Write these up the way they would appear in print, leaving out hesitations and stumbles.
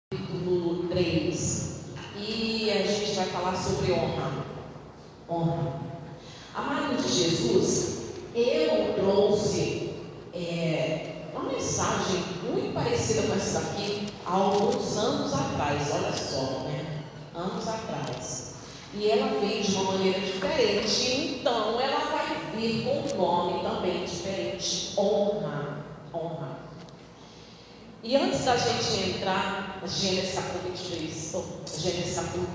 capítulo 3, e a gente vai falar sobre honra. Amado de Jesus, eu trouxe uma mensagem muito parecida com essa daqui há alguns anos atrás, olha só, né? Anos atrás. E ela veio de uma maneira diferente, então ela vai vir com um nome também diferente: honra. E antes da gente entrar em Gênesis capítulo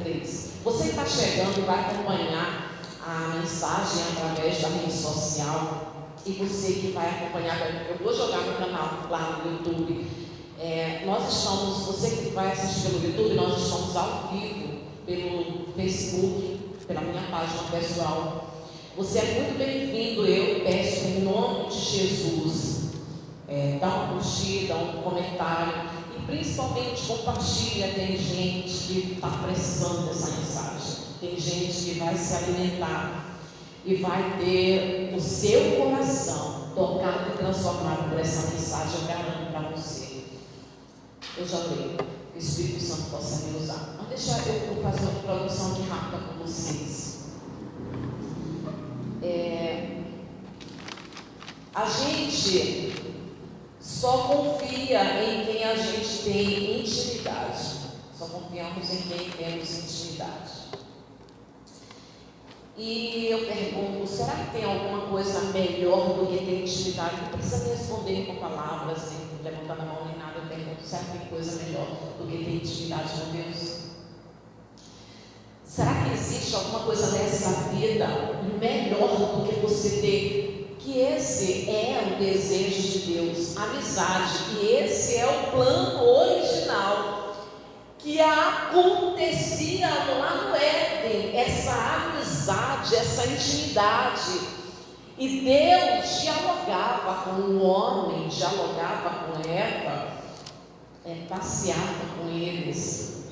3, você que está chegando vai acompanhar a mensagem através da rede social, e você que vai acompanhar, eu vou jogar no canal lá no YouTube. Você que vai assistir pelo YouTube, nós estamos ao vivo pelo Facebook, pela minha página pessoal. Você é muito bem-vindo. Eu peço em nome de Jesus, dá uma curtida, um comentário, e principalmente compartilha. Tem gente que está precisando dessa mensagem, tem gente que vai se alimentar e vai ter o seu coração tocado e transformado por essa mensagem. Eu garanto para você. Eu já leio, que o Espírito Santo possa me usar. Mas deixa eu fazer uma introdução aqui rápida com vocês. A gente só confia em quem a gente tem intimidade. Só confiamos em quem temos intimidade. E eu pergunto, será que tem alguma coisa melhor do que ter intimidade? Não precisa me responder com palavras, nem levantar a mão nem nada. Eu pergunto, será que tem coisa melhor do que ter intimidade com Deus? Será que existe alguma coisa nessa vida melhor do que você ter? Que esse é o desejo de Deus, amizade, que esse é o plano original que acontecia lá no Éden, essa amizade, essa intimidade. E Deus dialogava com o homem, dialogava com Eva, passeava com eles.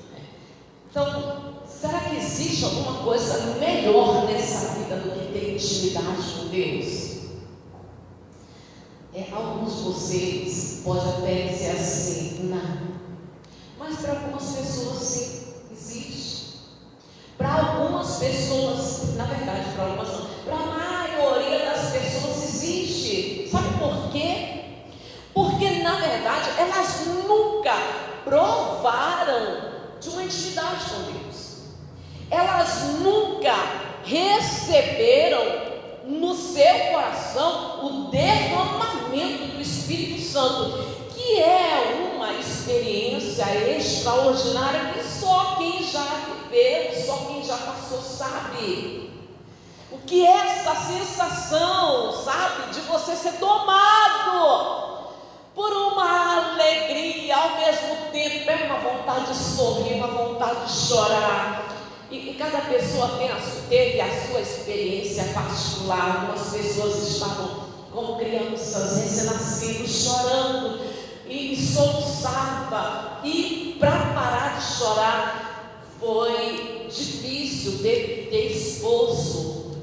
Então, será que existe alguma coisa melhor nessa vida do que ter intimidade com Deus? Alguns de vocês podem até dizer assim, não. Mas para algumas pessoas sim, existe. Para algumas pessoas, na verdade, para algumas não, para a maioria das pessoas existe. Sabe por quê? Porque na verdade elas nunca provaram de uma intimidade com Deus. Elas nunca receberam no seu coração o derramamento do Espírito Santo, que é uma experiência extraordinária que só quem já viveu, só quem já passou sabe. O que é essa sensação, sabe, de você ser tomado por uma alegria, ao mesmo tempo é uma vontade de sorrir, uma vontade de chorar. E cada pessoa teve a sua experiência particular. Algumas pessoas estavam como crianças recém-nascidas, chorando e soluçava. E para parar de chorar foi difícil, teve que ter esforço.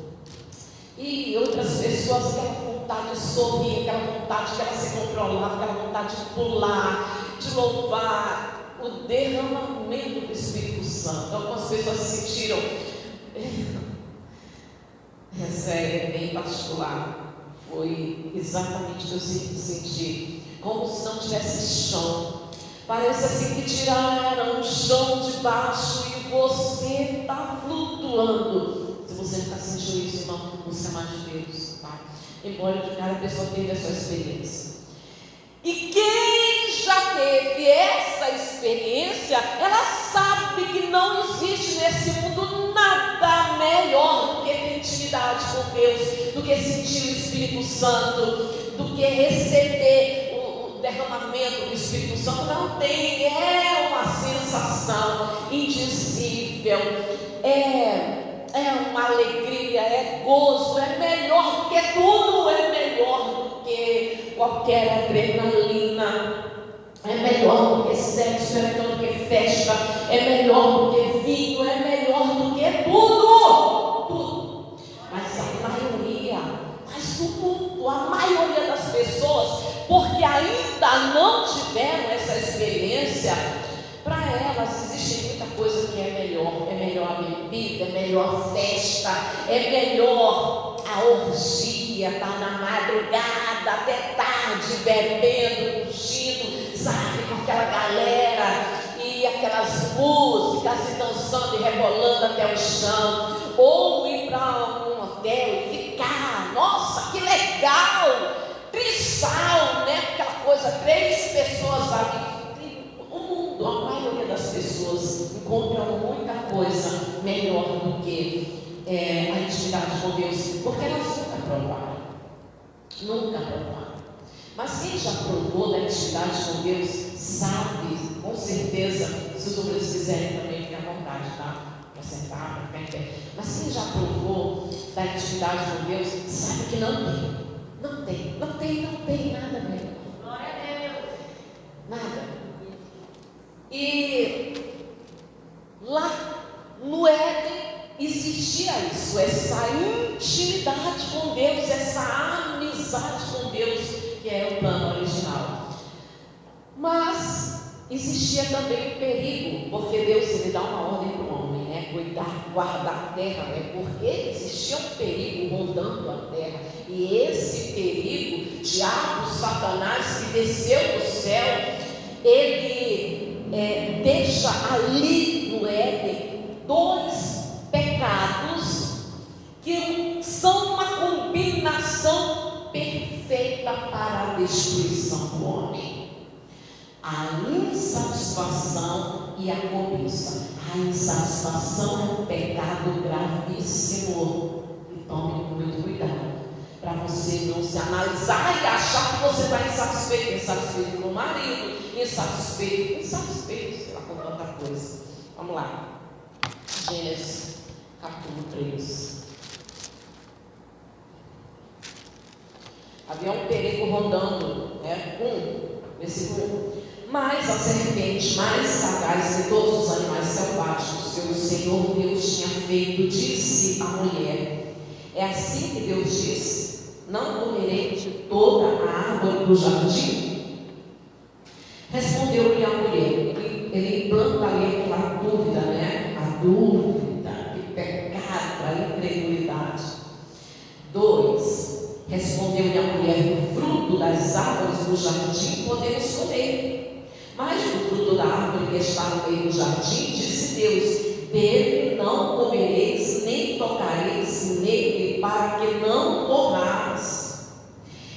E outras pessoas, aquela vontade de sorrir, aquela vontade de ela se controlar, aquela vontade de pular, de louvar. O derramamento do Espírito Santo. Algumas pessoas se sentiram bem particular. Foi exatamente o que eu senti, como se não tivesse chão. Parece assim que tiraram o chão de baixo e você está flutuando. Se você nunca sentiu isso, irmão, você é mais de Deus, tá? Embora cada pessoa tenha a sua experiência. E quem já teve essa experiência, ela sabe que não existe nesse mundo nada melhor do que ter intimidade com Deus, do que sentir o Espírito Santo, do que receber o derramamento do Espírito Santo. Não tem, é uma sensação indizível, é uma alegria, é gozo, é melhor do que tudo, é melhor do que qualquer adrenalina, é melhor do que sexo, é melhor do que festa, é melhor do que vinho, é melhor do que tudo. Mas a maioria, a maioria das pessoas, porque ainda não tiveram essa experiência, para elas existe muita coisa que é melhor a bebida, é melhor a festa, é melhor a orgia, estar na madrugada até tarde, bebendo, curtindo, sabe, com aquela galera, e aquelas músicas, e dançando e rebolando até o chão, ou ir para um hotel e ficar, nossa, que legal, trisal, né, aquela coisa, 3 pessoas ali. O mundo, a maioria das pessoas encontram muita coisa melhor do que a intimidade com Deus, porque elas nunca provaram. Mas quem já provou da intimidade com Deus sabe, com certeza, se os outros quiserem também, fiquem à vontade, tá? Para sentar, para ficar em pé. Mas quem já provou da intimidade com Deus sabe que não tem nada melhor. Glória a Deus. Nada. E lá no Éden existia isso, essa intimidade com Deus, essa amizade com Deus, que era o plano original. Mas existia também um perigo, porque Deus ele dá uma ordem para o homem, né? Cuidar, guardar a terra, né? Porque existia um perigo rondando a terra, e esse perigo, diabo, Satanás, que desceu do céu, ele deixa ali no Éden 2 pecados que são uma combinação perfeita para a destruição do homem: a insatisfação e a cobiça. A insatisfação é um pecado gravíssimo, e tome muito cuidado para você não se analisar e achar que você está insatisfeito com o marido, insatisfeito, sei lá, com tanta coisa. Vamos lá, Gênesis capítulo 3. Havia um perigo rondando, versículo 1. Mas a serpente, mais sagaz de todos os animais selváticos que o Senhor Deus tinha feito, disse à mulher: é assim que Deus disse: não comerei de toda a árvore do jardim? Respondeu-lhe a mulher. Ele implanta ali aquela dúvida, né? A dúvida, que pecado, a incredulidade. 2. Respondeu-lhe a mulher: do fruto das árvores do jardim podemos comer, mas do fruto da árvore que está no meio do jardim, disse Deus: dele não comereis, nem tocareis nele, para que não morrais.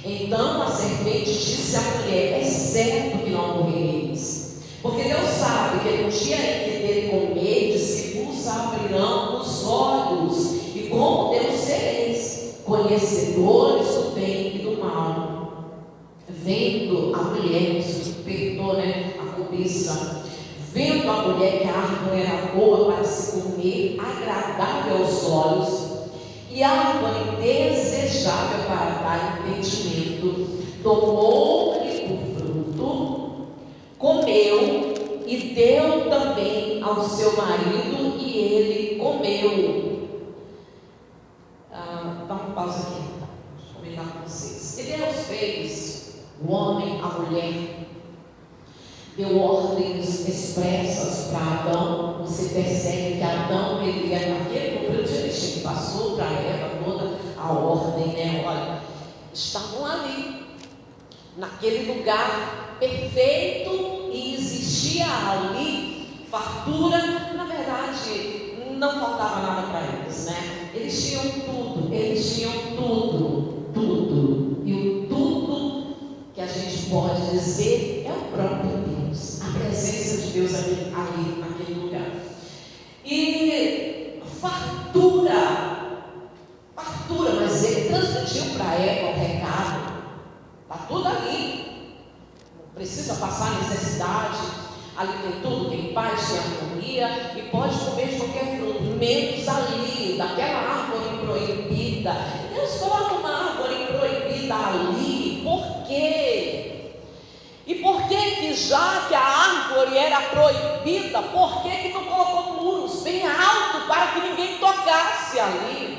Então a serpente disse à mulher: é certo que não morrereis, porque Deus sabe que no dia em que dele comerdes, vos abrirão os olhos, e como Deus sereis conhecedores do bem e do mal. Vendo a mulher, isso despertou, né, a cobiça. Vendo a mulher que a árvore era boa para se comer, agradável aos olhos, e a árvore desejável para dar entendimento, tomou-lhe o fruto, comeu e deu também ao seu marido, e ele comeu. Dá uma pausa aqui, deixa eu comentar com vocês. E Deus fez o homem, a mulher, deu ordens expressas para Adão. Você percebe que Adão, ele é naquele período que passou para Eva toda a ordem, né? Olha, estavam ali, naquele lugar perfeito, e existia ali fartura. Na verdade, não faltava nada para eles, né? Eles tinham tudo, e o tudo que a gente pode dizer é o próprio Deus, a presença de Deus ali naquele lugar. E fartura, mas ele transmitiu para Eva o recado: está tudo ali, não precisa passar necessidade, ali tem tudo, tem paz, tem harmonia, e pode comer de qualquer fruto, menos ali, daquela árvore proibida. Deus coloca uma árvore proibida ali, por quê? E por que já que a árvore era proibida, por que não colocou muros bem altos para que ninguém tocasse ali?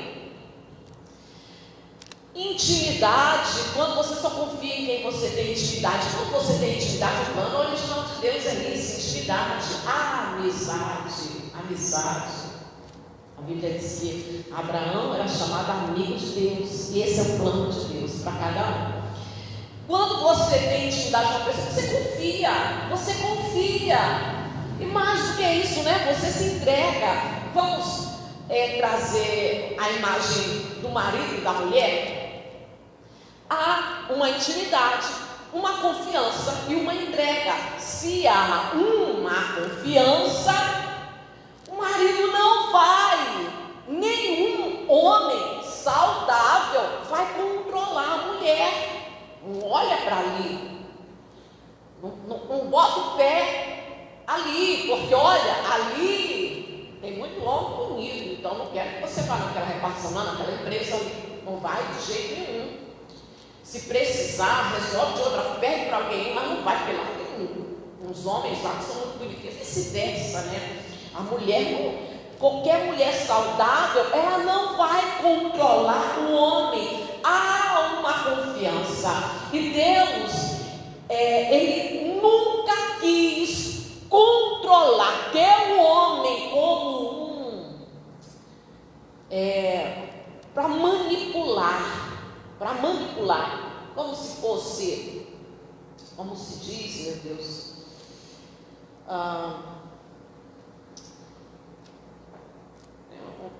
Intimidade, quando você só confia em quem você tem intimidade. Quando você tem intimidade, o plano original de Deus é isso, intimidade, amizade. A Bíblia diz que Abraão era chamado amigo de Deus, e esse é o plano de Deus para cada um. Quando você tem intimidade com uma pessoa, você confia, e mais do que isso, né? Você se entrega. Vamos trazer a imagem do marido e da mulher. Há uma intimidade, uma confiança e uma entrega. Se há uma confiança, o marido não vai, nenhum homem saudável vai controlar a mulher. Não olha para ali, não bota o pé ali, porque olha, ali tem muito homem bonito, então não quero que você vá naquela repartição, naquela empresa ali, não vai de jeito nenhum. Se precisar, resolve de outra, pede para alguém, mas não vai, porque lá tem uns homens lá que são muito bonitinhos, vice-versa, né? A mulher, qualquer mulher saudável, ela não vai controlar o homem. Há uma confiança, e Deus, Ele nunca quis controlar, ter o homem como para manipular, como se fosse, como se diz, meu Deus,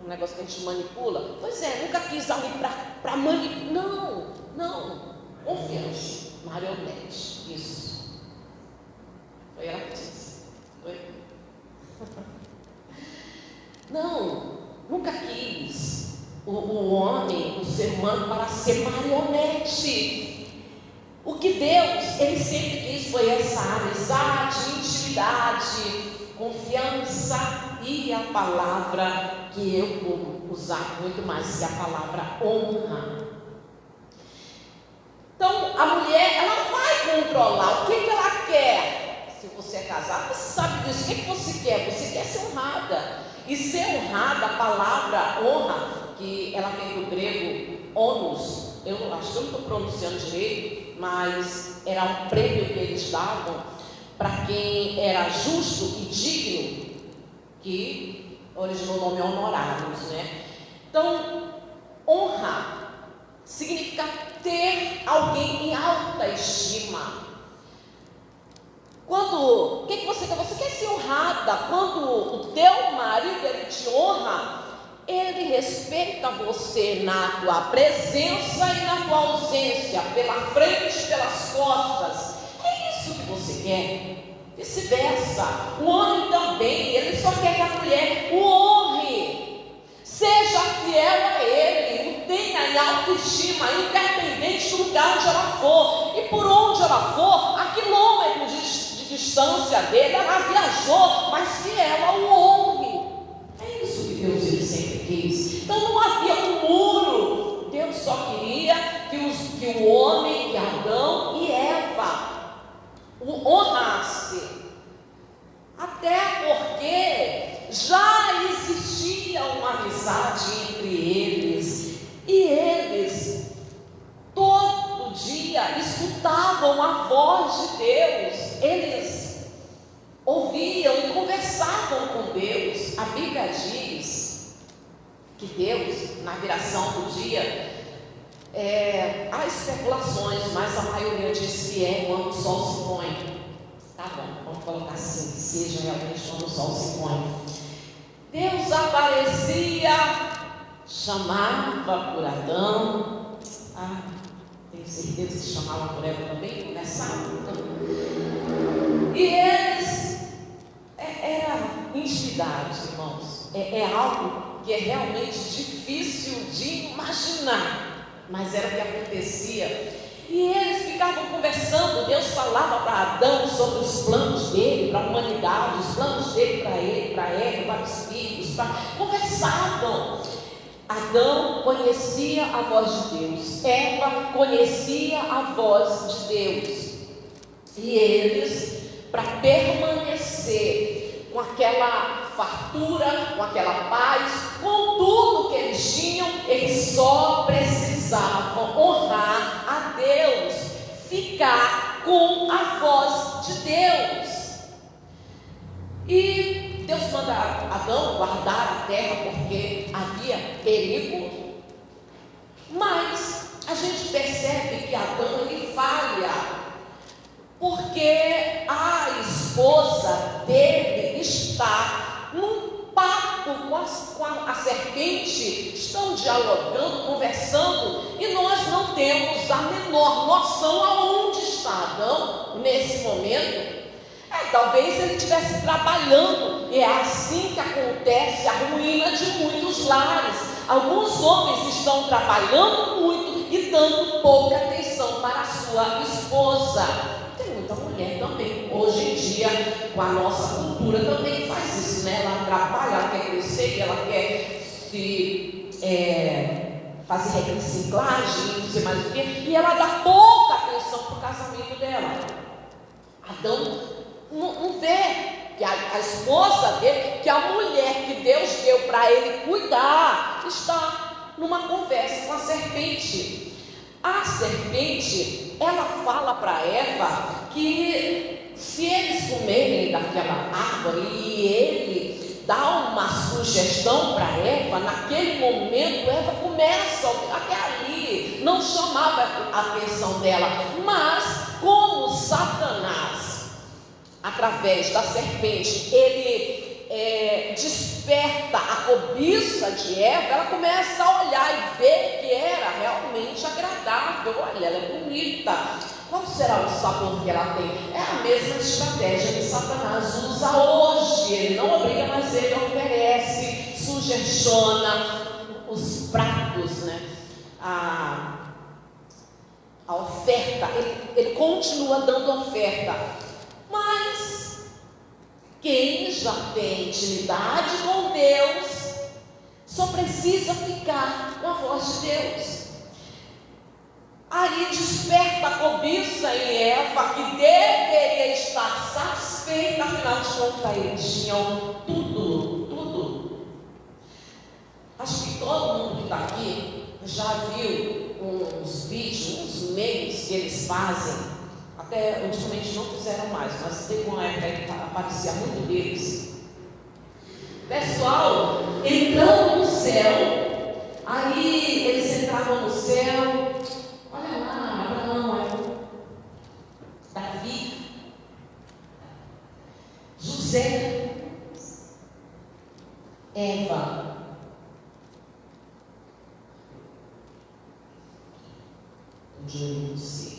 um negócio que a gente manipula. Pois é, nunca quis ali para manipular. Não, confiança, marionete, isso. Foi ela que disse. Foi? Não, nunca quis o homem, o ser humano, para ser marionete. O que Deus, Ele sempre quis foi essa amizade, intimidade, confiança e a palavra que eu vou usar muito mais, que é a palavra honra. Então, a mulher, ela não vai controlar o que ela quer. Se você é casado, você sabe disso. O que você quer? Você quer ser honrada. E ser honrada, a palavra honra, que ela vem do grego onus, eu acho que eu não estou pronunciando direito, mas era um prêmio que eles davam para quem era justo e digno, que originou o nome honorários, né? Então, honra significa ter alguém em alta estima. O que você quer? Você quer ser honrada. Quando o teu marido, ele te honra, ele respeita você na tua presença e na tua ausência, pela frente e pelas costas. É isso que você quer. Vice-versa, o homem também, ele só quer que a mulher o honre, seja fiel a ele, o tenha em autoestima, independente do lugar onde ela for, e por onde ela for, a quilômetros de distância dele, ela viajou, mas que ela o honre. É isso que Deus, ele sempre quis. Então não havia um muro. Deus só queria que o homem, que Adão e Eva o honrasse, até porque já existia uma amizade entre eles, e eles todo dia escutavam a voz de Deus, eles ouviam e conversavam com Deus. A Bíblia diz que Deus, na viração do dia, há especulações, mas a maioria diz que é quando o sol se põe. Tá bom, vamos colocar assim, que seja realmente quando o sol se põe. Deus aparecia, chamava por Adão. Tenho certeza que chamava por Eva também, conversava. E eles, era intimidade, irmãos. É algo que é realmente difícil de imaginar, mas era o que acontecia. E eles ficavam conversando. Deus falava para Adão sobre os planos dele, para a humanidade, os planos dele para ele, para Eva, para os filhos, conversavam. Adão conhecia a voz de Deus, Eva conhecia a voz de Deus, e eles, para permanecer com aquela fartura, com aquela paz, com tudo que eles tinham, eles só precisavam honrar a Deus, ficar com a voz de Deus. E Deus manda Adão guardar a terra porque havia perigo, mas a gente percebe que Adão ele falha, porque a esposa dele está num pacto com a serpente, estão dialogando, conversando, e nós não temos a menor noção aonde está Adão nesse momento. Talvez ele estivesse trabalhando, e é assim que acontece a ruína de muitos lares. Alguns homens estão trabalhando muito e dando pouca atenção para a sua esposa. Tem muita mulher também, hoje em dia, com a nossa cultura, também faz isso, né? Ela trabalha, ela quer crescer, ela quer se fazer reciclagem, não sei mais o que, e ela dá pouca atenção para o casamento dela. Adão não vê que a esposa dele, que a mulher que Deus deu para ele cuidar, está numa conversa com a serpente. A serpente, ela fala para Eva que se eles comerem daquela árvore, e ele dá uma sugestão para Eva, naquele momento Eva começa, até ali não chamava a atenção dela, mas como Satanás, através da serpente, ele desperta a cobiça de Eva, ela começa a olhar e ver que era realmente agradável. Olha, ela é bonita, qual será o sabor que ela tem? É a mesma estratégia que Satanás usa hoje. Ele não obriga, mas ele oferece, sugestiona os pratos, né? A oferta, ele continua dando oferta. Mas quem já tem intimidade com Deus só precisa ficar com a voz de Deus. Aí desperta a cobiça em Eva, que deveria estar satisfeita, afinal de contas eles tinham tudo. Acho que todo mundo que está aqui já viu uns vídeos, uns memes que eles fazem. Até ultimamente não fizeram mais, mas teve uma época que aparecia muito deles. Pessoal entrando no céu, aí eles entravam no céu. Olha lá, Abraão, Davi, José, Eva. De olho no céu.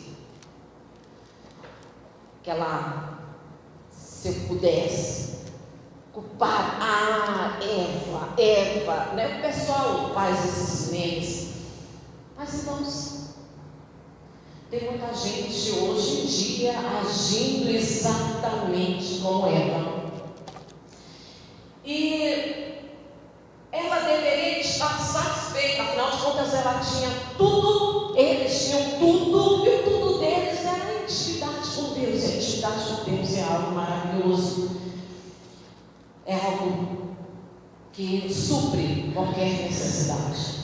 Se eu pudesse culpar Eva, né? O pessoal faz esses memes, mas irmãos, tem muita gente hoje em dia agindo exatamente como Eva, e ela deveria estar satisfeita, afinal de contas ela tinha tudo, eles tinham tudo, e o tudo deles era a intimidade com Deus. A intimidade com Deus é algo maravilhoso, é algo que supre qualquer necessidade.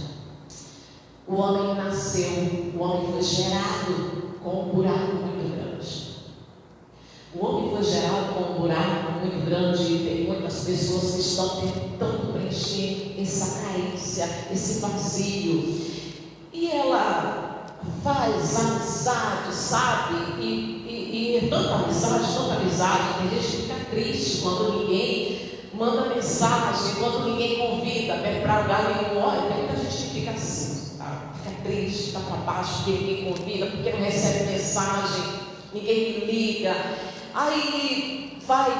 O homem nasceu, o homem foi gerado com um buraco muito grande. O homem foi gerado com um buraco muito grande, e tem muitas pessoas que estão tentando preencher essa carência, esse vazio. E ela faz amizade, sabe? E tanta amizade, tem gente que fica triste quando ninguém manda mensagem, quando ninguém convida para lugar nenhum. Olha, tem muita gente que fica assim, tá? Fica triste, está para baixo, porque ninguém convida, porque não recebe mensagem, ninguém liga. Aí vai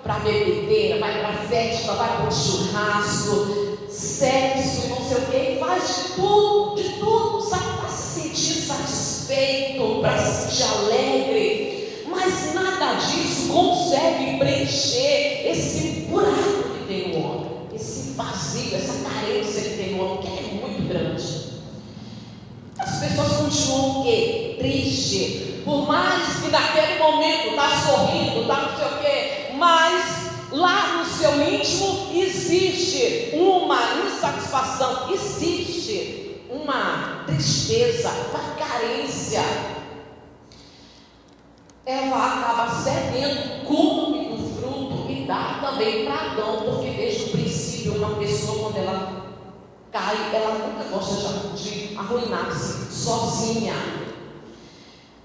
para a bebedeira, vai para a festa, vai para o churrasco, sexo e não sei o que, faz de tudo, sabe, para se sentir satisfeito, para se sentir alegre, mas nada disso consegue preencher esse buraco que tem no homem, esse vazio, essa carência que tem no homem, que é muito grande. As pessoas continuam o quê? Triste. Por mais que naquele momento está sorrindo, está não sei o quê, mas lá no seu íntimo existe uma insatisfação, existe uma tristeza, uma carência. Ela acaba cedendo, come do fruto e dá também para Adão, porque desde o princípio uma pessoa, quando ela cai, ela nunca gosta de arruinar-se sozinha.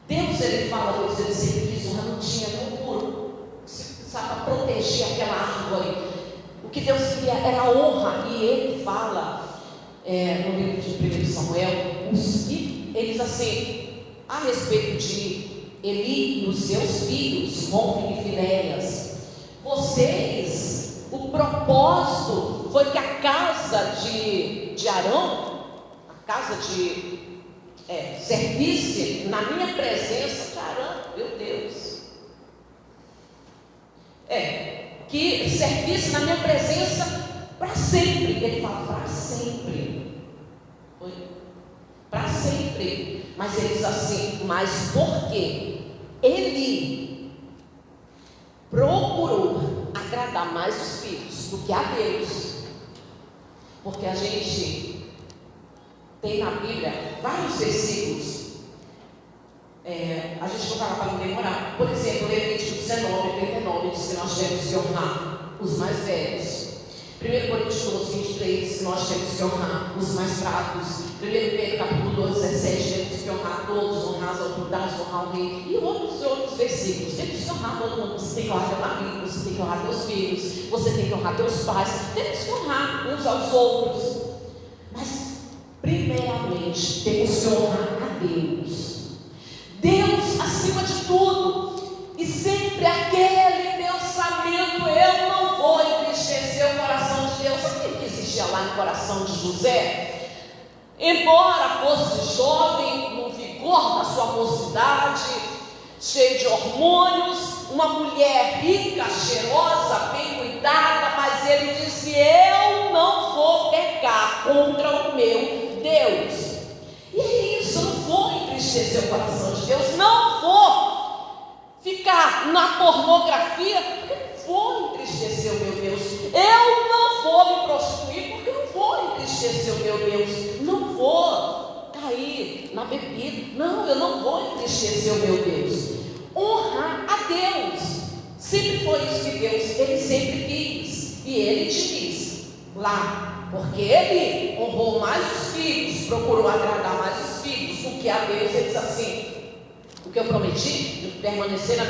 Deus, ele fala, Deus, ele sempre diz, não tinha no muro, sabe, para proteger aquela árvore. O que Deus queria era a honra, e ele fala no livro de 1 Samuel, ele diz assim, a respeito de Eli e os seus filhos, Hofni e Finéias, vocês, o propósito foi que a casa de Arão, a casa de servisse na minha presença. Caramba, meu Deus, que servisse na minha presença para sempre. Ele fala, para sempre, para sempre. Mas ele diz assim, mas por quê? Ele procurou agradar mais os filhos do que a Deus, porque a gente tem na Bíblia vários versículos, a gente não vai lá para não demorar. Por exemplo, Levítico 19, 39 diz que nós temos que honrar os mais velhos. 1 Coríntios 12, 23 diz que nós temos que honrar os mais fracos. 1 Pedro capítulo 12, 17, temos que honrar todos, honrar as autoridades, honrar o rei. E outros versículos, temos que honrar todo mundo. Você tem que honrar teu marido, você tem que honrar teus filhos, você tem que honrar teus pais. Temos que honrar uns aos outros. Mas primeiramente temos que honrar a Deus. Deus acima de tudo. E sempre aquele pensamento, eu não vou entristecer o coração de Deus. Sabe o que existia lá no coração de José? Embora fosse jovem, no vigor da sua mocidade, cheio de hormônios, uma mulher rica, cheirosa, bem cuidada, mas ele disse, eu não vou pecar contra o meu Deus. E é isso, eu não vou entristecer o coração de Deus, não vou ficar na pornografia, porque eu não vou entristecer o meu Deus. Eu não vou me prostituir, porque eu não vou entristecer o meu Deus. Não vou cair na bebida, não, eu não vou entristecer o meu Deus. Honrar a Deus, sempre foi isso que Deus, ele sempre quis. E ele diz lá, porque ele honrou mais os filhos, procurou agradar mais os filhos do que a Deus. Ele diz assim, o que eu prometi, de permanecer na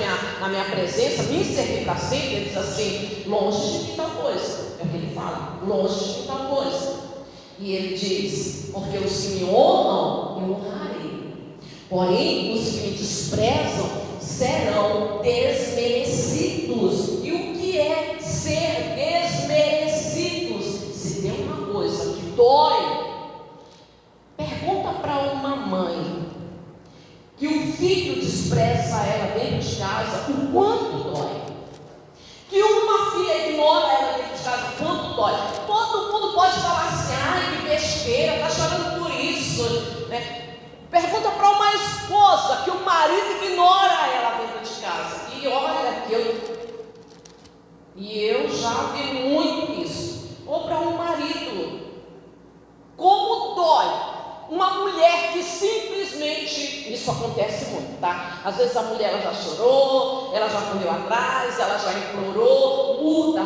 minha presença, me servir para sempre. Ele diz assim, longe de mim tal coisa. É o que ele fala, longe de mim tal coisa. E ele diz, porque os que me honram, eu honrarei. Porém, os que me desprezam serão desmerecidos. E o que é ser desmerecidos? Se tem uma coisa que dói, pergunta para uma mãe que o filho despreza ela dentro de casa, o quanto dói. Que uma filha ignora ela dentro de casa, o quanto dói. Todo mundo pode falar assim, ai que besteira, está chorando por isso, né? Pergunta para uma esposa que o marido ignora ela dentro de casa. E olha que eu já vi muito isso. Ou para um marido, como dói uma mulher que simplesmente, isso acontece muito, tá? Às vezes a mulher ela já chorou, ela já correu atrás, ela já implorou, muda,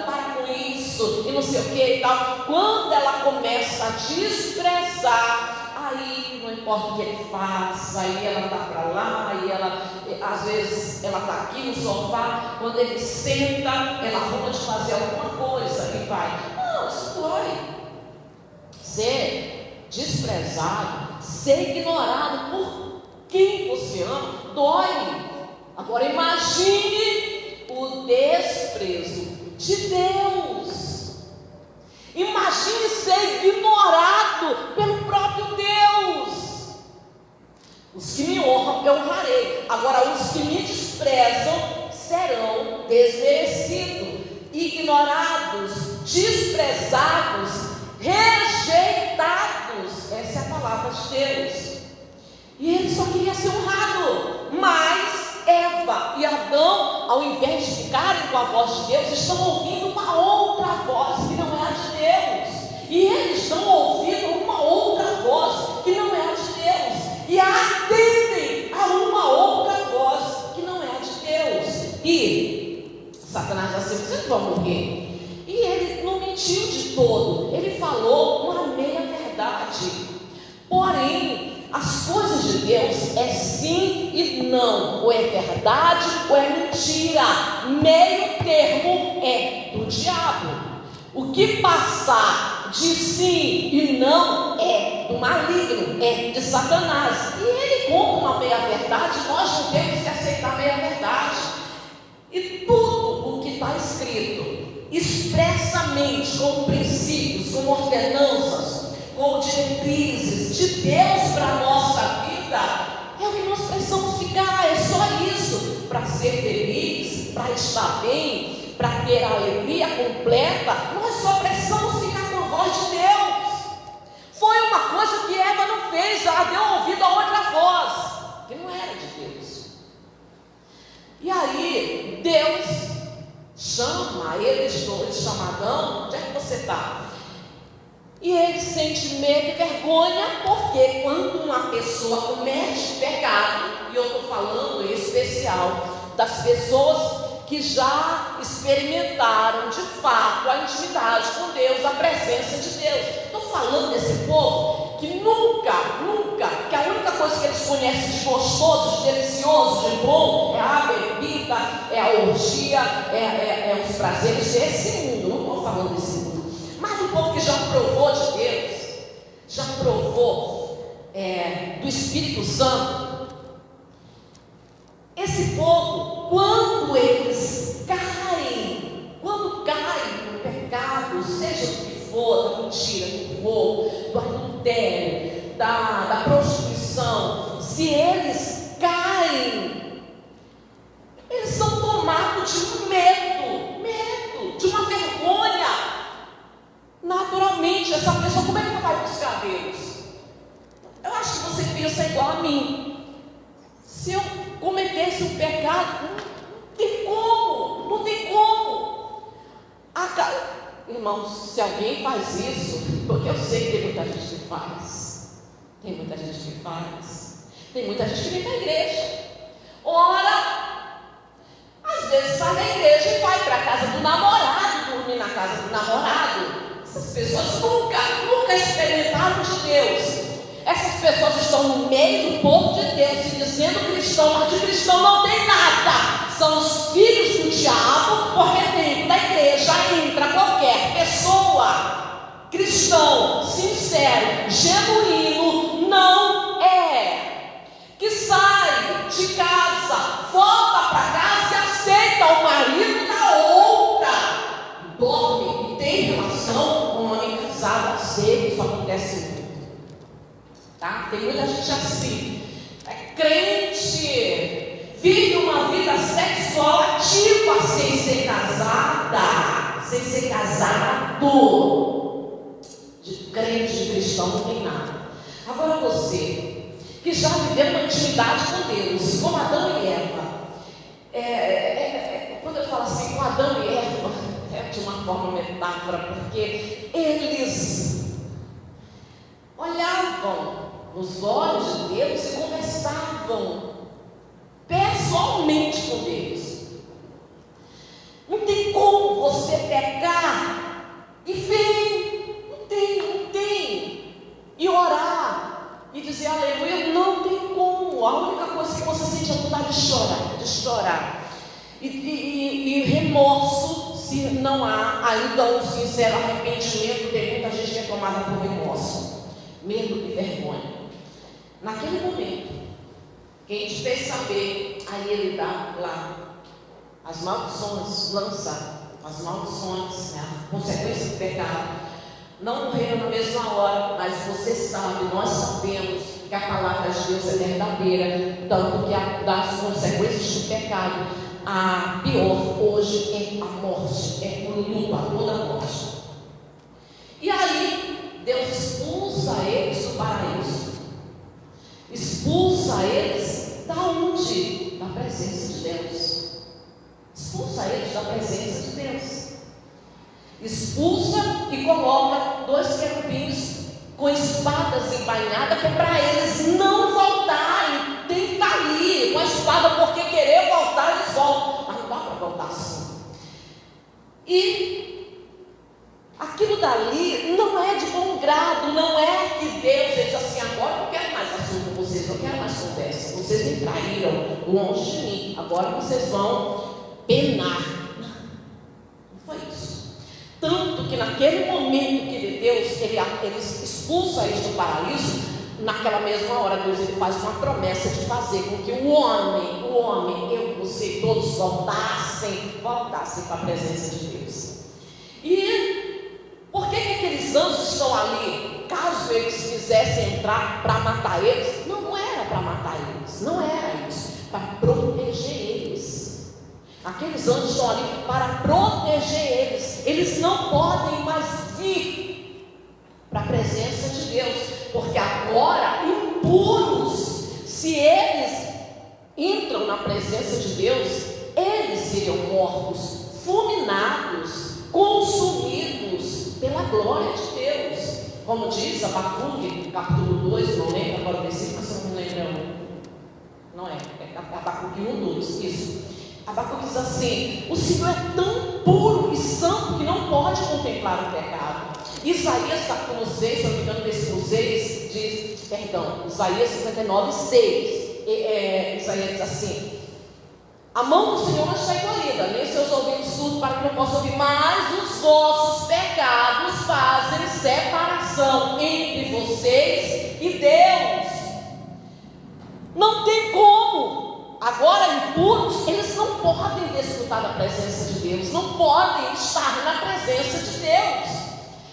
para com isso, e não sei o que e tal. Quando ela começa a desprezar, aí não importa o que ele faça, aí ela está para lá, aí ela, às vezes ela está aqui no sofá, quando ele senta, ela arruma de fazer alguma coisa e vai. Não, isso dói. Ser desprezado, ser ignorado por quem você ama, dói. Agora imagine o desprezo de Deus. Imagine ser ignorado pelo próprio Deus. Os que me honram, eu honrarei. Agora os que me desprezam serão desmerecidos, ignorados, desprezados, rejeitados. Essa é a palavra de Deus. E ele só queria ser honrado. Mas Eva e Adão, ao invés de ficarem com a voz de Deus, estão ouvindo uma para morrer. E ele não mentiu de todo, ele falou uma meia-verdade. Porém, as coisas de Deus é sim e não, ou é verdade ou é mentira. Meio termo é do diabo. O que passar de sim e não é do maligno, é de Satanás. E ele conta uma meia-verdade, nós não temos que aceitar a meia-verdade. E tudo o que está escrito, expressamente, como princípios, como ordenanças, como diretrizes de Deus para a nossa vida, é o que nós precisamos ficar, é só isso. Para ser feliz, para estar bem, para ter a alegria completa, nós só precisamos ficar com a voz de Deus. Foi uma coisa que Eva não fez, ela deu ouvido a outra voz, que não era de Deus. E aí, Deus chama eles dois, chama Adão, onde é que você está? E ele sente medo e vergonha, porque quando uma pessoa comete pecado, e eu estou falando em especial das pessoas que já experimentaram de fato a intimidade com Deus, a presença de Deus. Estou falando desse povo que nunca, que a única coisa que eles conhecem de gostoso, de delicioso, de bom, é a bebida, é a orgia, é os prazeres desse mundo. Não estou falando desse mundo, mas um povo que já provou de Deus, já provou do Espírito Santo. Esse povo, quando eles caem no pecado, seja o que for, da mentira, do roubo, do adultério, da prostituição, se eles caem, eles são tomados de um medo, de uma vergonha. Naturalmente, essa pessoa, como é que ela vai buscar Deus? Eu acho que você pensa igual a mim. Se eu cometesse um pecado, não tem como. Irmãos, se alguém faz isso, porque eu sei que tem muita gente que faz, tem muita gente que vem para a igreja, ora, às vezes sai da igreja e vai para a casa do namorado, dormir na casa do namorado. Essas pessoas nunca experimentaram de Deus. Essas pessoas estão no meio do povo de Deus, se dizendo cristão, mas de cristão não tem nada. São os filhos do diabo, porque dentro da igreja entra qualquer pessoa. Cristão, sincero, genuíno, não é. Que sai de casa, volta para casa e aceita o marido da outra. Dorme e tem relação com um homem casado, sei que isso acontece muito. Tá? Tem muita gente assim, é crente, vive uma vida sexual ativa sem ser casada, sem ser casado. De crente, de cristão, não tem nada. Agora você, que já viveu uma intimidade com Deus, como Adão e Eva, quando eu falo assim, com Adão e Eva, é de uma forma metáfora, porque eles olhavam nos olhos de Deus e conversavam pessoalmente com Deus. Não tem como você pecar e vir, não tem, e orar e dizer aleluia, não tem como. A única coisa que você sente é vontade de chorar e remorso, se não há ainda um sincero arrependimento. Tem muita gente que é tomada por remorso, medo e vergonha. Naquele momento, quem te fez saber, aí ele dá lá as maldições, lança as maldições, né? A consequência do pecado. Não morreram na mesma hora, mas você sabe, nós sabemos que a palavra de Deus é verdadeira, tanto que das consequências do pecado, a pior hoje é a morte, é o luto, a toda a morte. E aí, Deus expulsa eles do paraíso. Expulsa eles da onde? Da presença de Deus. Expulsa eles da presença de Deus. Expulsa e coloca 2 querubins com espadas embainhadas, que é para eles não voltarem. Tem que estar ali com a espada, porque querer voltar eles voltam. Mas não dá para voltar assim. E aquilo dali não é de bom grado, não é que Deus diz assim: agora eu não quero mais assunto com vocês, eu não quero mais conversa, vocês me traíram longe de mim, agora vocês vão penar. Não foi isso. Tanto que naquele momento que Deus ele expulsa eles do paraíso, naquela mesma hora Deus ele faz uma promessa de fazer com que o homem, eu, você, todos voltassem para a presença de Deus. E por que aqueles anjos estão ali? Caso eles quisessem entrar para matar eles, não era para matar eles, não era isso, para proteger eles. Aqueles anjos estão ali para proteger eles. Eles não podem mais vir para a presença de Deus, porque agora, impuros, se eles entram na presença de Deus, eles seriam mortos, fulminados, consumidos pela glória de Deus. Como diz Abacuque, capítulo 2, não lembro agora o versículo, mas eu não lembro, não é Abacuque 1, 2, isso. Abacuque diz assim: o Senhor é tão puro e santo que não pode contemplar o pecado. Isaías capítulo 6, se eu não me engano, versículo 6, diz, Isaías 59, 6, Isaías diz assim: a mão do Senhor não está encolhida, nem seus ouvidos surdos para que não possa ouvir, mas os vossos pecados fazem separação entre vocês e Deus. Não tem como. Agora, impuros, eles não podem desfrutar da presença de Deus, não podem estar na presença de Deus.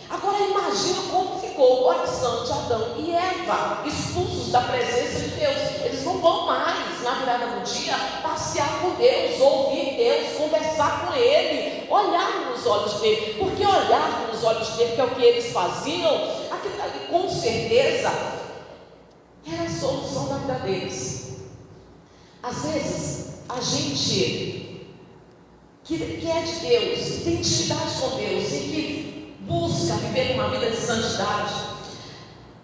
Agora imagina como ficou o coração de Adão e Eva, expulsos da presença de Deus. Eles não vão mais, na virada do dia, passear com Deus, ouvir Deus, conversar com Ele, olhar nos olhos dele. Porque olhar nos olhos dele, que é o que eles faziam, aquilo ali com certeza era a solução da vida deles. Às vezes, a gente que é de Deus, que tem intimidade com Deus e que busca viver uma vida de santidade,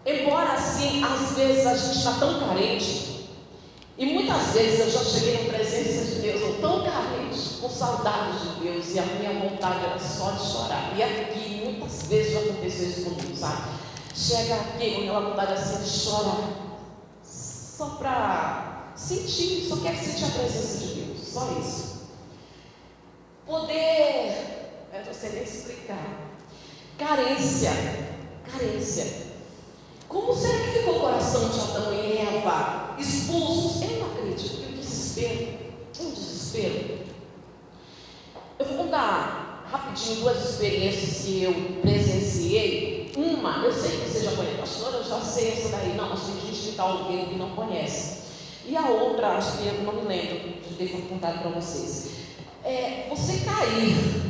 embora assim, às vezes a gente está tão carente, e muitas vezes eu já cheguei na presença de Deus, eu tão carente, com saudade de Deus, e a minha vontade era só de chorar. E aqui, muitas vezes já aconteceu isso comigo, sabe? Chega aqui com aquela vontade assim de chorar, só para sentir, só quero sentir a presença de Deus, só isso. Poder, eu não sei nem explicar. Carência. Como será que ficou o coração de Adão e Eva expulsos? Eu não acredito, que um desespero. Eu vou contar rapidinho duas experiências que eu presenciei. Uma, eu sei que você já conhece, pastora, eu já sei essa daí. Não, mas tem gente que está ouvindo que não conhece. E a outra, acho que eu não me lembro de ter contado para vocês. Você cair,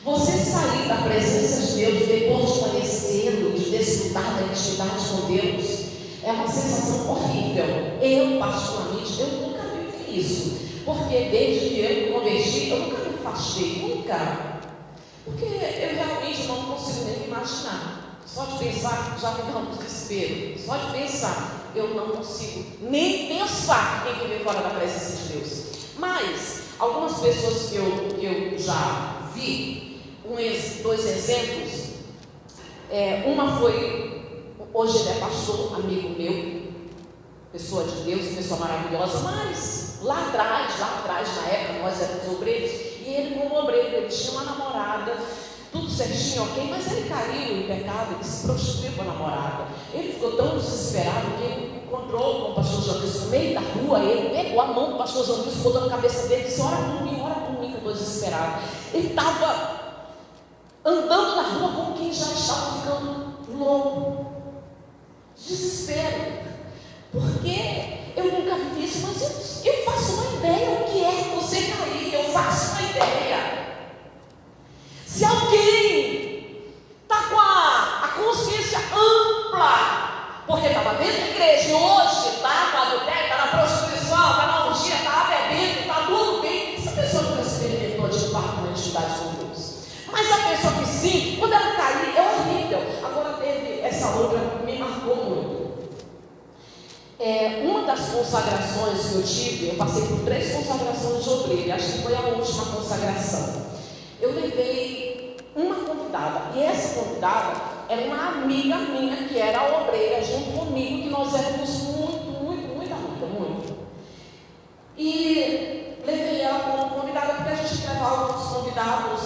você sair da presença de Deus depois de conhecê-lo, de desfrutar da intimidade com Deus, é uma sensação horrível. Eu, particularmente, eu nunca vivi isso, porque desde que eu me converti, eu nunca me afastei, nunca, porque eu realmente não consigo nem imaginar. Só de pensar já me dá um desespero. Só de pensar, eu não consigo nem pensar em viver fora da presença de Deus. Mas algumas pessoas que eu já vi, dois exemplos. Uma foi, hoje ele é pastor, amigo meu, pessoa de Deus, pessoa maravilhosa, mas lá atrás, na época, nós éramos obreiros, e ele como obreiro, ele tinha uma namorada, tudo certinho, ok, mas ele caiu em pecado, ele se prostituiu com a namorada. Ele ficou tão desesperado que ele encontrou com o pastor João Cristo no meio da rua, ele pegou a mão do pastor João Cristo, botou na cabeça dele e disse: ora por mim, que eu estou desesperado. Ele estava andando na rua como quem já estava ficando louco. Desespero. Porque eu nunca vivi isso, mas eu faço uma ideia o que é você cair. Eu faço uma ideia. Se alguém está com a consciência ampla, porque estava dentro da igreja e hoje está com a adultério, está na prostituição, está na orgia, está bebendo, está tudo bem, essa pessoa não experimentou de fato uma intimidade com Deus. Mas a pessoa que sim, quando ela cair, é horrível. Agora teve essa outra que me marcou muito. Uma das das consagrações que eu tive, eu passei por 3 consagrações de obreira, acho que foi a última consagração. Eu levei uma convidada, e essa convidada era uma amiga minha que era obreira junto comigo, que nós éramos muito amiga, muito. E levei ela como convidada porque a gente levava os convidados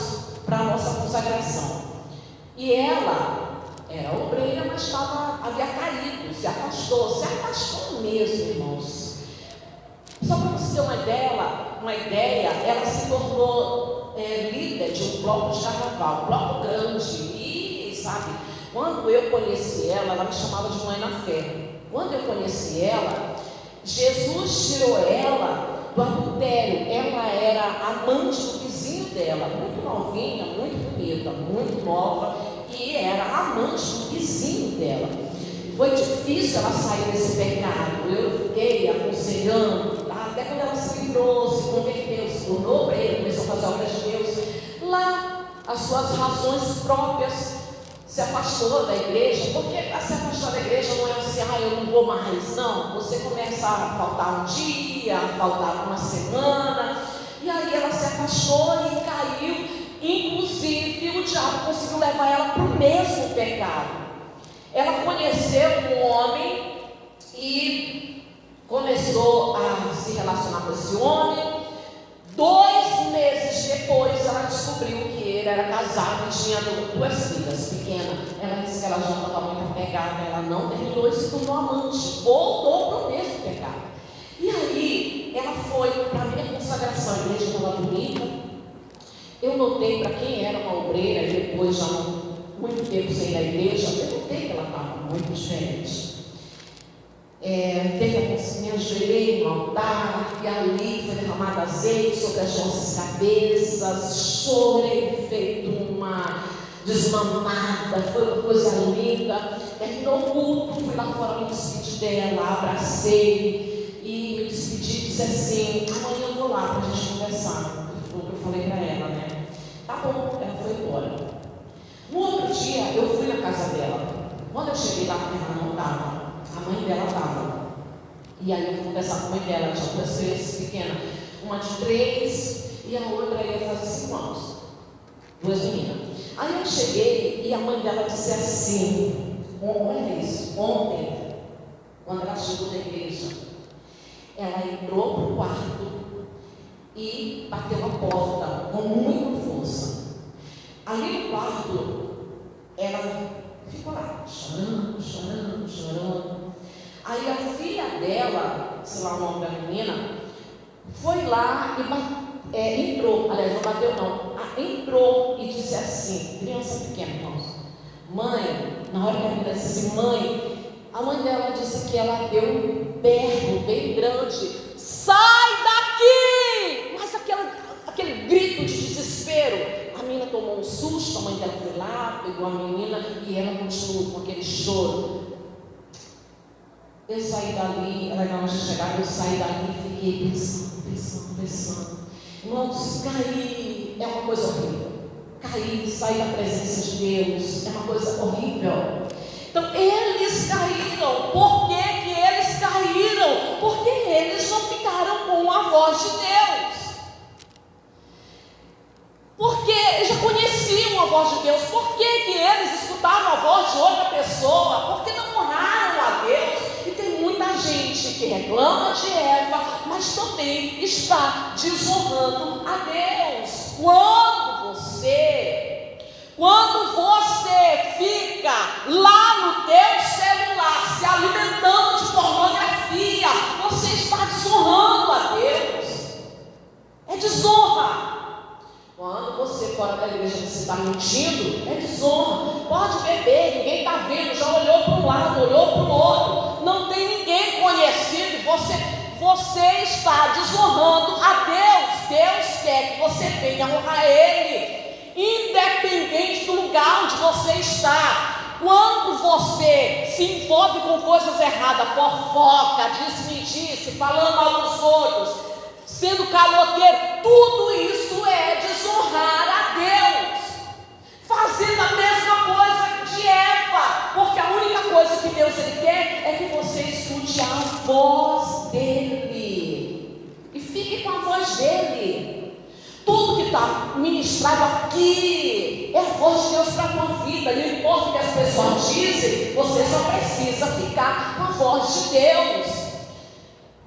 para a nossa consagração. E ela era obreira, mas havia caído, se afastou mesmo, irmãos. Só para você ter uma ideia, ela se tornou líder de um bloco de carnaval, um bloco grande. E, sabe, quando eu conheci ela me chamava de mãe na fé. Quando eu conheci ela, Jesus tirou ela do adultério. Ela era amante do vizinho dela, muito novinha, muito bonita, muito nova, e era amante do vizinho dela. Foi difícil ela sair desse pecado. Eu fiquei aconselhando, até quando ela se livrou, se converteu, se tornou obreira, começou a fazer a obra de Deus. Lá, as suas razões próprias, se afastou da igreja. Porque se afastar da igreja não é assim, eu não vou mais. Não, você começa a faltar um dia, a faltar uma semana, e aí ela se afastou e caiu. Inclusive, o diabo conseguiu levar ela para o mesmo pecado. Ela conheceu um homem e começou a se relacionar com esse homem. 2 meses depois, ela descobriu que ele era casado e tinha 2 filhas pequenas. Ela disse que ela já estava muito apegada, ela não terminou e se tornou amante, voltou para o mesmo pecado. E aí, ela foi para a minha consagração, a igreja estava bonita. Eu notei, para quem era uma obreira e depois já muito tempo sem ir à igreja, eu notei que ela estava muito diferente. Me ajoelhei no altar, e ali foi derramado azeite sobre as nossas cabeças, chorei feito uma desmamada, foi uma coisa linda. Terminou o culto, fui lá fora me despedir dela, abracei e me despedi, disse assim: amanhã eu vou lá para a gente conversar. Foi o que eu falei para ela, né? Tá bom, ela foi embora. No outro dia, eu fui na casa dela. Quando eu cheguei lá, ela não estava. A mãe dela estava. E aí eu fui conversar com a mãe dela. Tinha 2 crianças pequenas. Uma de 3 e a outra ia fazer 5 anos. 2 meninas. Aí eu cheguei e a mãe dela disse assim: olha isso, ontem, quando ela chegou da igreja, ela entrou para o quarto e bateu a porta com muita força. Ali no quarto, ela ficou lá, chorando. Aí a filha dela, sei lá o nome da menina, foi lá e entrou, aliás, não bateu não, entrou e disse assim, criança pequena, irmãos, mãe, na hora que a menina disse assim, mãe, a mãe dela disse que ela deu um berro bem grande: sai daqui! Mas aquele grito de desespero. A menina tomou um susto, a mãe dela foi lá, pegou a menina e ela continuou com aquele choro. Eu saí dali, ela não tinha chegado, eu saí dali e fiquei pensando. Irmãos, cair é uma coisa horrível. Cair, sair da presença de Deus é uma coisa horrível. Então, eles caíram. Por que eles caíram? Porque eles não ficaram com a voz de Deus. Porque já conheciam a voz de Deus. Por que eles escutaram a voz de outra pessoa? Porque não honraram a Deus. E tem muita gente que reclama de Eva, mas também está desonrando a Deus. Quando você fica lá no teu celular se alimentando de pornografia, você está desonrando a Deus. É desonra. Quando você fora da igreja você está mentindo, é desonra. Pode beber, ninguém está vendo, já olhou para um lado, olhou para o outro, não tem ninguém conhecido, você está desonrando a Deus. Deus quer que você venha honrar Ele, independente do lugar onde você está. Quando você se envolve com coisas erradas, fofoca, disse-me-disse, falando mal dos outros, sendo caloteiro, tudo isso é desonrar a Deus, fazendo a mesma coisa de Eva, porque a única coisa que Deus quer é que você escute a voz está ministrado aqui é a voz de Deus para a tua vida. Não importa o que as pessoas dizem, você só precisa ficar com a voz de Deus.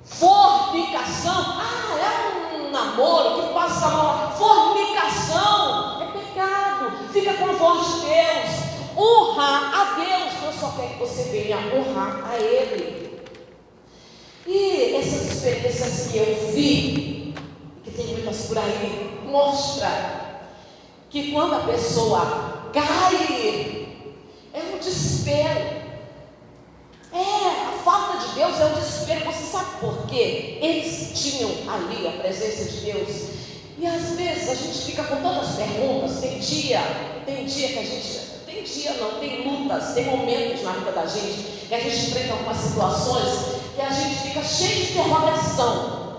Fornicação, é um namoro que passa mal. Fornicação é pecado. Fica com a voz de Deus. Honrar a Deus. Deus só quer que você venha honrar a Ele. E essas experiências que eu vi, que tem muitas por aí, mostra que quando a pessoa cai, é um desespero. A falta de Deus é um desespero. Você sabe por quê? Eles tinham ali a presença de Deus. E às vezes a gente fica com tantas perguntas. Tem dia que a gente... Tem dia não, tem lutas, tem momentos na vida da gente que a gente enfrenta algumas situações que a gente fica cheio de interrogação.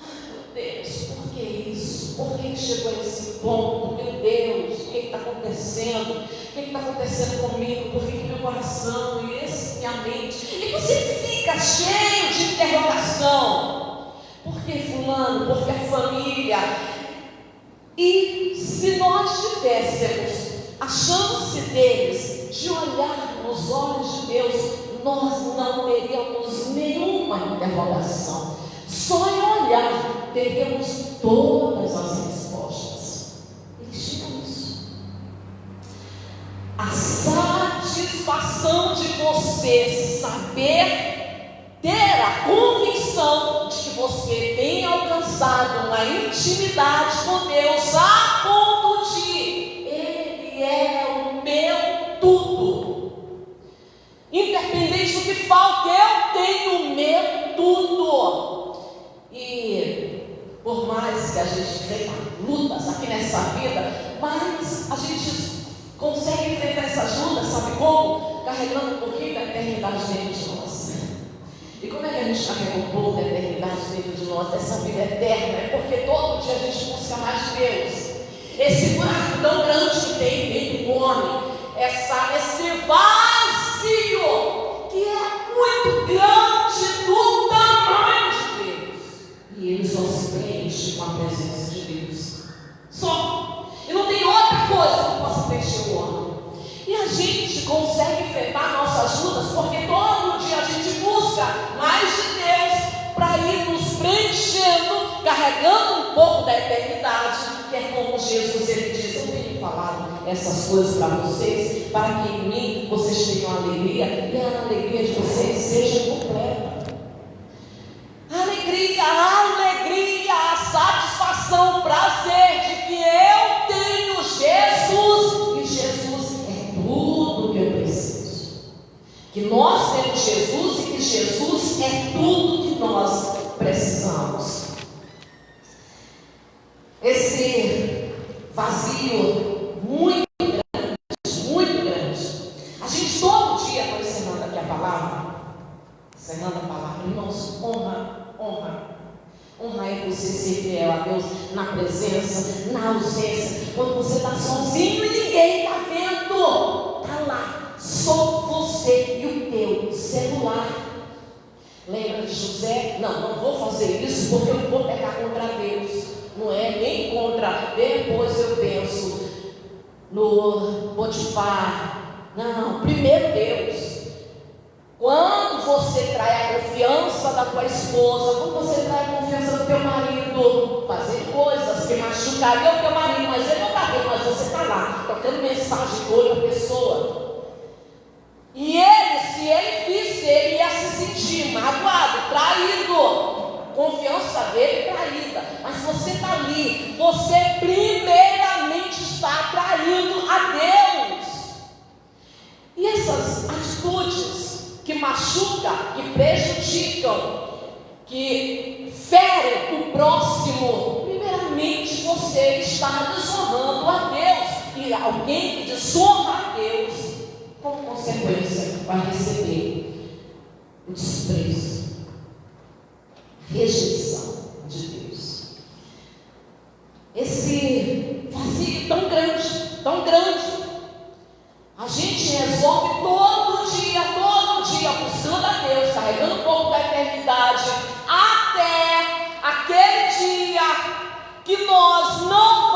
Meu Deus, por que isso? Por que chegou a esse ponto? Meu Deus, o que está acontecendo? O que está acontecendo comigo? Por que meu coração e minha mente? E você fica cheio de interrogação. Por que fulano? Por que a família? E se nós tivéssemos a chance deles de olhar nos olhos de Deus, nós não teríamos nenhuma interrogação. Só em olhar teríamos todas as respostas. Eles tinham isso. A satisfação de você saber, ter a convicção de que você tem alcançado uma intimidade com Deus a ponto de é o meu tudo. Independente do que falta, eu tenho o meu tudo. E por mais que a gente tenha lutas aqui nessa vida, mas a gente consegue enfrentar essas lutas, sabe como? Carregando um pouquinho da eternidade dentro de nós. E como é que a gente carrega um pouco da eternidade dentro de nós, dessa vida eterna? É porque todo dia a gente busca mais de Deus. Esse buraco tão grande que tem dentro do homem, esse vazio que é muito grande do tamanho de Deus, e ele só se preenche com a presença de Deus. Só. E não tem outra coisa que possa preencher o homem. E a gente consegue enfrentar nossas lutas porque todo dia a gente busca mais de Deus para ir nos preenchendo, carregando um pouco da eternidade. Que é como Jesus, ele diz: eu tenho falado essas coisas para vocês, para que em mim vocês tenham alegria, e a alegria de vocês seja completa. Alegria, a satisfação, o prazer de que eu tenho Jesus, e Jesus é tudo que eu preciso. Que nós temos Jesus e que Jesus é tudo que nós precisamos. Esse vazio muito grande. A gente todo dia está ensinando aqui a palavra, irmãos, honra é você ser fiel a Deus na presença, na ausência, quando você está sozinho e ninguém está vendo, está lá, só você e o teu celular. Lembra de José? Não vou fazer isso porque eu vou pecar contra Deus. Não é nem contra, depois eu penso no Potifar. Não, primeiro Deus. Quando você trai a confiança da tua esposa, quando você trai a confiança do teu marido, fazer coisas que machucariam o teu marido, mas ele não está vendo, mas você está lá, trocando mensagem com outra pessoa. E ele, se ele visse, ele ia se sentir magoado, traído. Confiança dele traída, mas você está ali, você primeiramente está traindo a Deus. E essas atitudes que machucam, que prejudicam, que ferem o próximo, primeiramente você está desonrando a Deus, e alguém que desonra a Deus, como consequência, vai receber o desprezo, rejeição de Deus. Esse vazio tão grande, a gente resolve todo dia, buscando a Deus, carregando um pouco da eternidade, até aquele dia que nós não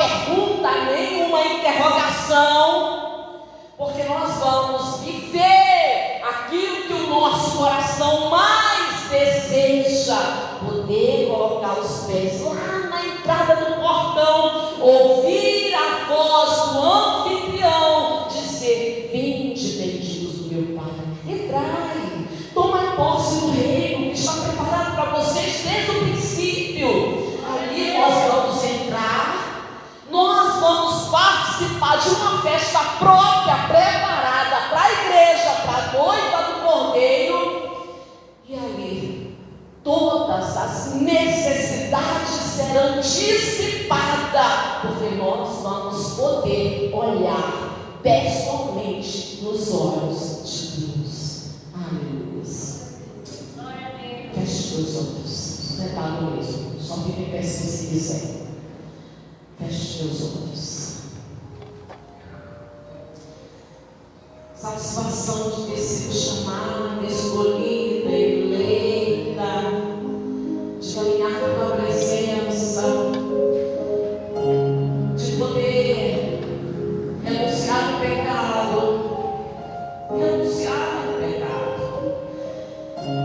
pergunta, nem uma interrogação, porque nós vamos viver aquilo que o nosso coração mais deseja, poder colocar os pés lá na entrada do portão, ouvir a voz do anfitrião, dizer: vinde, benditos do meu Pai, entrai, tomai posse do reino que está preparado para vocês desde o princípio. Ali nós vamos entrar, nós vamos participar de uma festa própria, preparada para a igreja, para a noiva do Cordeiro, e ali todas as necessidades serão dissipadas, porque nós vamos poder olhar pessoalmente nos olhos de Deus. Aleluia. Feche os olhos, sentado mesmo, só fique em pé se você quiser. Feche os olhos. Satisfação de ter sido chamada, escolhida, eleita, de caminhar com a presença, de poder renunciar o pecado,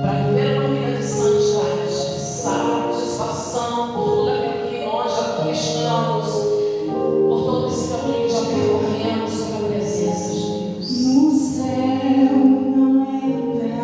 para viver uma vida de santidade, satisfação por tudo aquilo que nós já conquistamos, por todo esse caminho que já percorremos pela presença de Deus. No céu não entra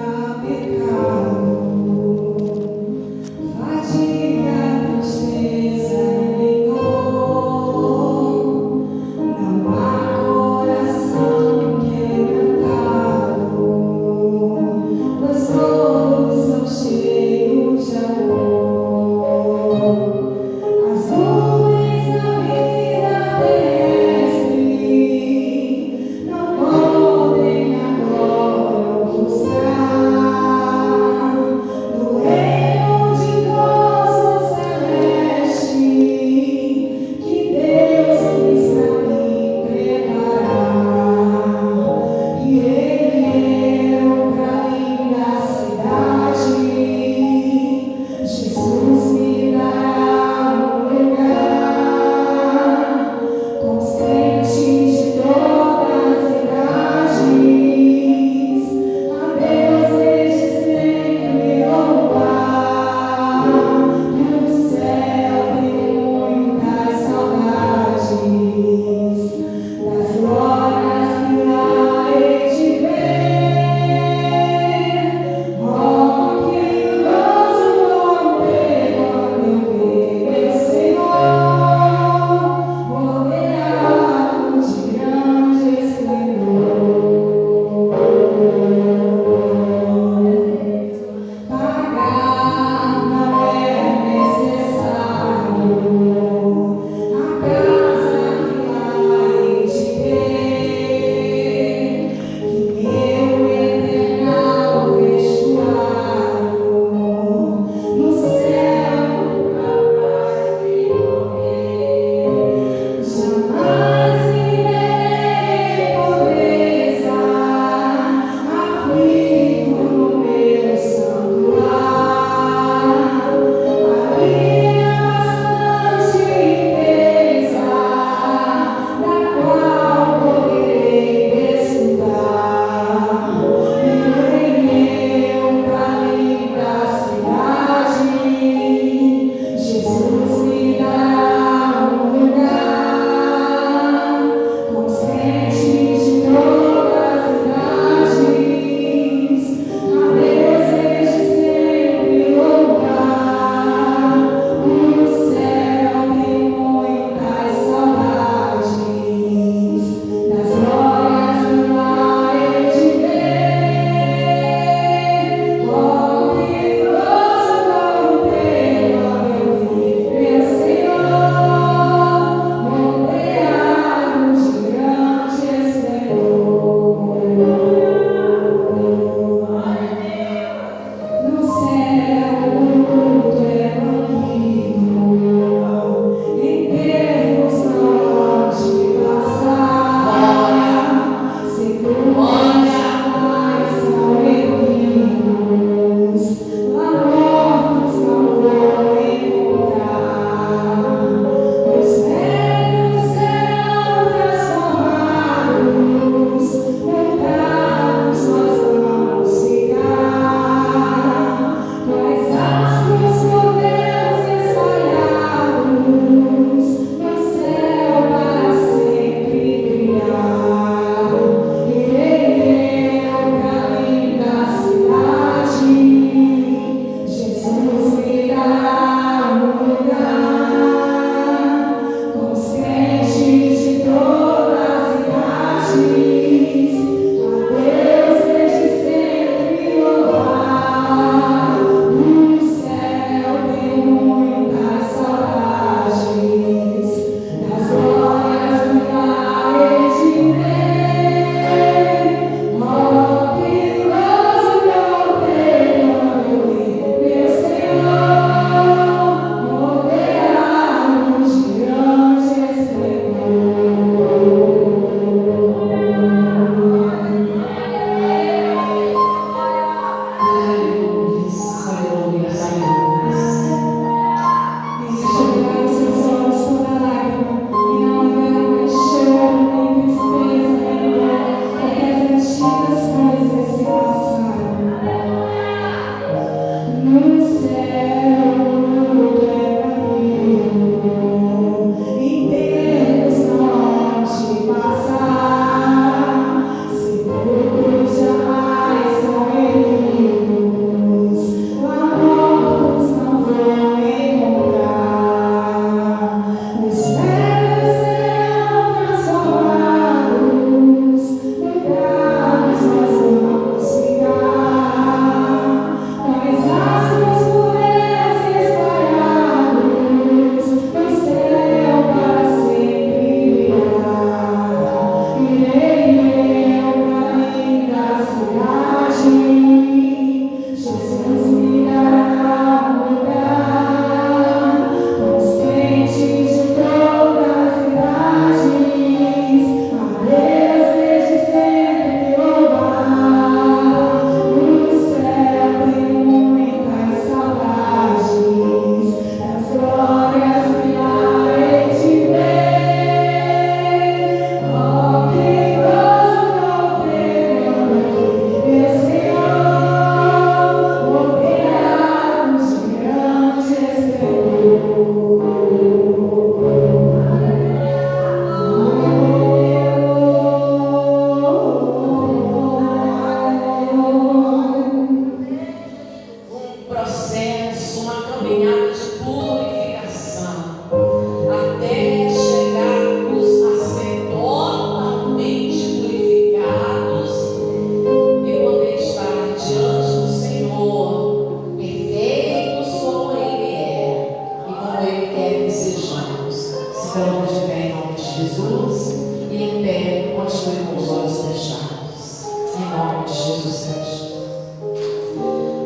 coloque de pé em nome de Jesus. E em pé, continue com os olhos fechados. Em nome de Jesus Cristo.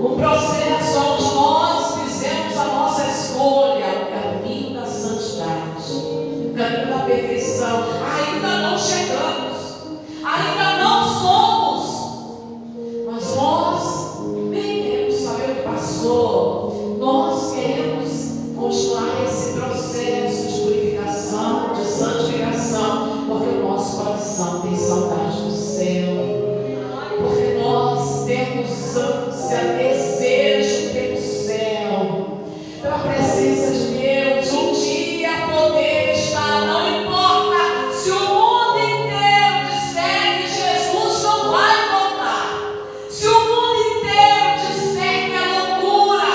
O processo onde nós fizemos a nossa escolha, o caminho da santidade, o caminho da perfeição. Ainda não chegamos, ainda não somos, mas nós nem queremos saber o que passou. Nós queremos continuar esse processo de purificação, de santificação, porque o nosso coração tem saudade do céu. Porque nós temos ânsia, desejo pelo céu, pela presença de Deus, um dia poder estar. Não importa se o mundo inteiro disser que Jesus não vai voltar, se o mundo inteiro disser que é loucura,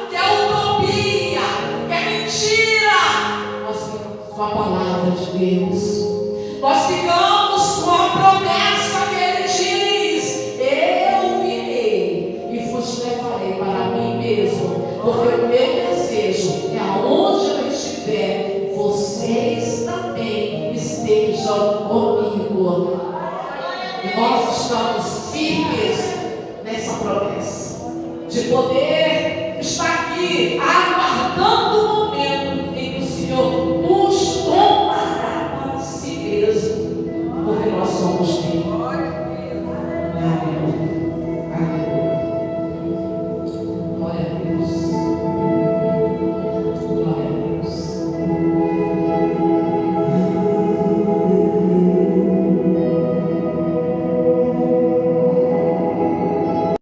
que é utopia, que é mentira, nós ficamos com a palavra de Deus, nós ficamos com a promessa que Ele diz: eu virei e vos levarei para mim mesmo, porque o meu desejo é aonde eu estiver, vocês também estejam comigo. E nós estamos firmes nessa promessa de poder estar aqui aguardando